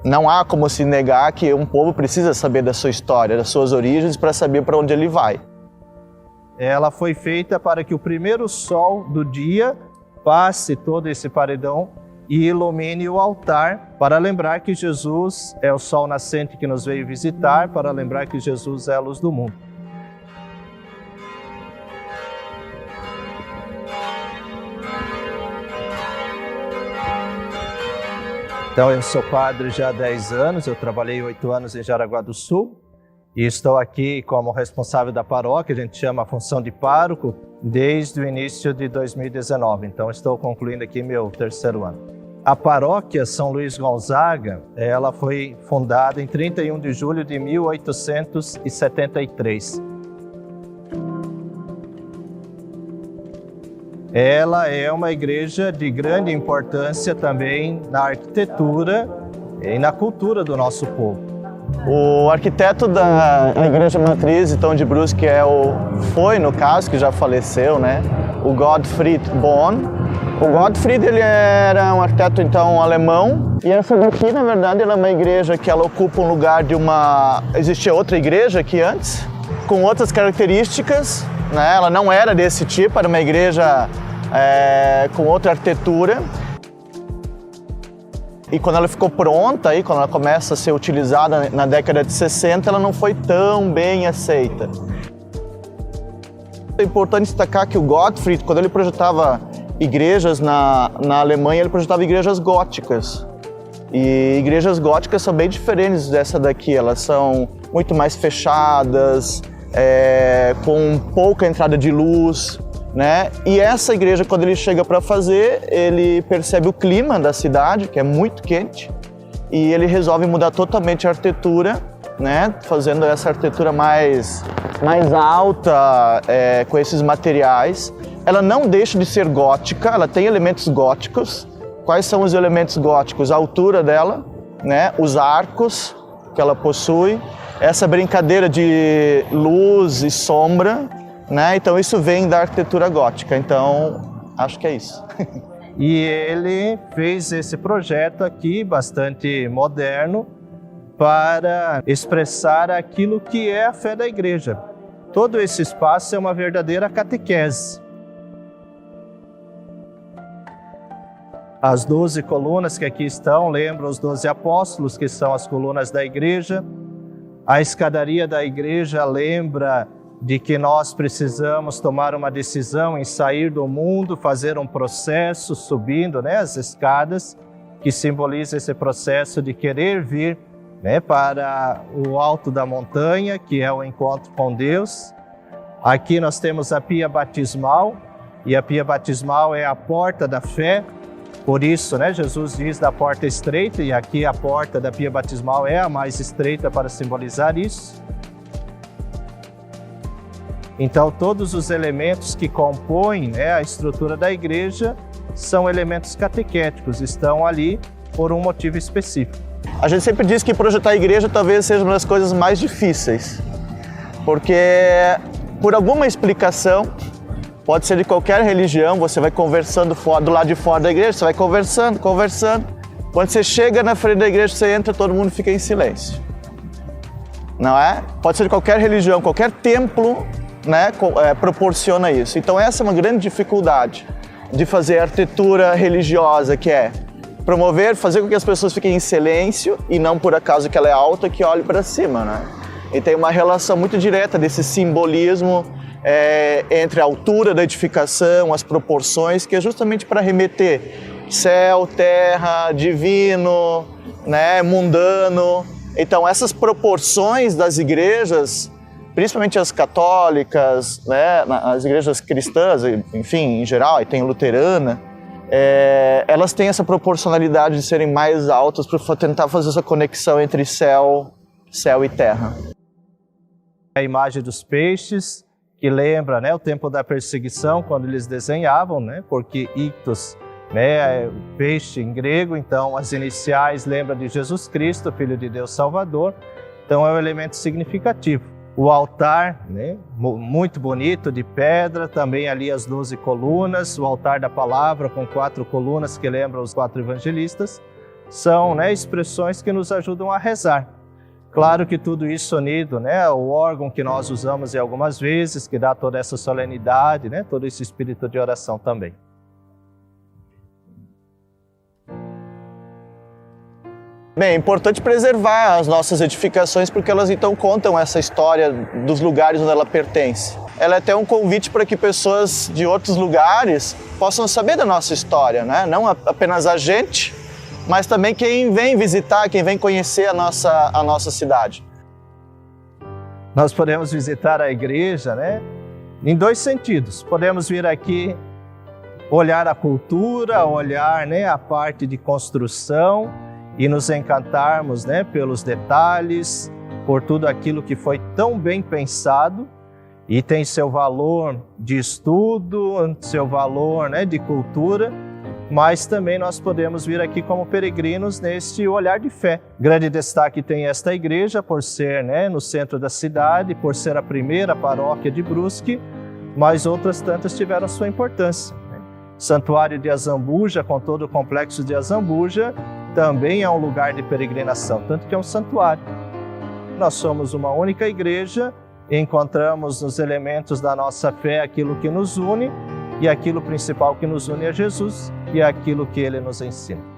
Não há como se negar que um povo precisa saber da sua história, das suas origens, para saber para onde ele vai. Ela foi feita para que o primeiro sol do dia passe todo esse paredão e ilumine o altar, para lembrar que Jesus é o sol nascente que nos veio visitar, para lembrar que Jesus é a luz do mundo. Então, eu sou padre já há 10 anos, eu trabalhei 8 anos em Jaraguá do Sul e estou aqui como responsável da paróquia, a gente chama a função de pároco, desde o início de 2019. Então, estou concluindo aqui meu 3º ano. A paróquia São Luís Gonzaga, ela foi fundada em 31 de julho de 1873. Ela é uma igreja de grande importância também na arquitetura e na cultura do nosso povo. O arquiteto da igreja matriz, então, de Brusque foi, no caso, que já faleceu, né? O Gottfried Bonn. O Gottfried, ele era um arquiteto, então, alemão. E essa daqui, na verdade, ela é uma igreja que ela ocupa um lugar de uma... Existia outra igreja aqui antes, com outras características, né? Ela não era desse tipo, era uma igreja com outra arquitetura. E quando ela ficou pronta, aí, quando ela começa a ser utilizada na década de 60, ela não foi tão bem aceita. É importante destacar que o Gottfried, quando ele projetava igrejas na Alemanha, ele projetava igrejas góticas. E igrejas góticas são bem diferentes dessa daqui, elas são muito mais fechadas, com pouca entrada de luz, né? E essa igreja, quando ele chega para fazer, ele percebe o clima da cidade, que é muito quente, e ele resolve mudar totalmente a arquitetura, né? Fazendo essa arquitetura mais alta, com esses materiais. Ela não deixa de ser gótica, ela tem elementos góticos. Quais são os elementos góticos? A altura dela, né? Os arcos que ela possui, essa brincadeira de luz e sombra, né? Então isso vem da arquitetura gótica, então acho que é isso. E ele fez esse projeto aqui, bastante moderno, para expressar aquilo que é a fé da igreja. Todo esse espaço é uma verdadeira catequese. As 12 colunas que aqui estão lembram os 12 apóstolos, que são as colunas da igreja. A escadaria da igreja lembra de que nós precisamos tomar uma decisão em sair do mundo, fazer um processo subindo, né, as escadas, que simboliza esse processo de querer vir, né, para o alto da montanha, que é o encontro com Deus. Aqui nós temos a pia batismal, e a pia batismal é a porta da fé. Por isso, né, Jesus diz da porta estreita, e aqui a porta da pia batismal é a mais estreita para simbolizar isso. Então, todos os elementos que compõem, né, a estrutura da igreja são elementos catequéticos, estão ali por um motivo específico. A gente sempre diz que projetar a igreja talvez seja uma das coisas mais difíceis, porque por alguma explicação, pode ser de qualquer religião, você vai conversando do lado de fora da igreja, você vai conversando. Quando você chega na frente da igreja, você entra, todo mundo fica em silêncio. Não é? Pode ser de qualquer religião, qualquer templo, né, proporciona isso. Então essa é uma grande dificuldade de fazer arquitetura religiosa, que é fazer com que as pessoas fiquem em silêncio e não por acaso que ela é alta, que olhe para cima, né? E tem uma relação muito direta desse simbolismo entre a altura da edificação, as proporções, que é justamente para remeter céu, terra, divino, né, mundano. Então essas proporções das igrejas, principalmente as católicas, né, as igrejas cristãs, enfim, em geral, e tem luterana, elas têm essa proporcionalidade de serem mais altas para tentar fazer essa conexão entre céu e terra. A imagem dos peixes, que lembra, né, o tempo da perseguição, quando eles desenhavam, né, porque ictos, né, é peixe em grego, então as iniciais lembram de Jesus Cristo, Filho de Deus Salvador, então é um elemento significativo. O altar, né, muito bonito, de pedra, também ali as 12 colunas, o altar da palavra com 4 colunas que lembram os 4 evangelistas, são, né, expressões que nos ajudam a rezar. Claro que tudo isso unido, né, o órgão que nós usamos algumas vezes, que dá toda essa solenidade, né, todo esse espírito de oração também. Bem, é importante preservar as nossas edificações porque elas então contam essa história dos lugares onde ela pertence. Ela é até um convite para que pessoas de outros lugares possam saber da nossa história, né? Não apenas a gente, mas também quem vem visitar, quem vem conhecer a nossa cidade. Nós podemos visitar a igreja, né, em dois sentidos. Podemos vir aqui olhar a cultura, olhar, né, a parte de construção e nos encantarmos, né, pelos detalhes, por tudo aquilo que foi tão bem pensado e tem seu valor de estudo, seu valor, né, de cultura, mas também nós podemos vir aqui como peregrinos neste olhar de fé. Grande destaque tem esta igreja por ser, né, no centro da cidade, por ser a primeira paróquia de Brusque, mas outras tantas tiveram sua importância. Santuário de Azambuja, com todo o complexo de Azambuja, também é um lugar de peregrinação, tanto que é um santuário. Nós somos uma única igreja, encontramos nos elementos da nossa fé aquilo que nos une, e aquilo principal que nos une é Jesus e é aquilo que Ele nos ensina.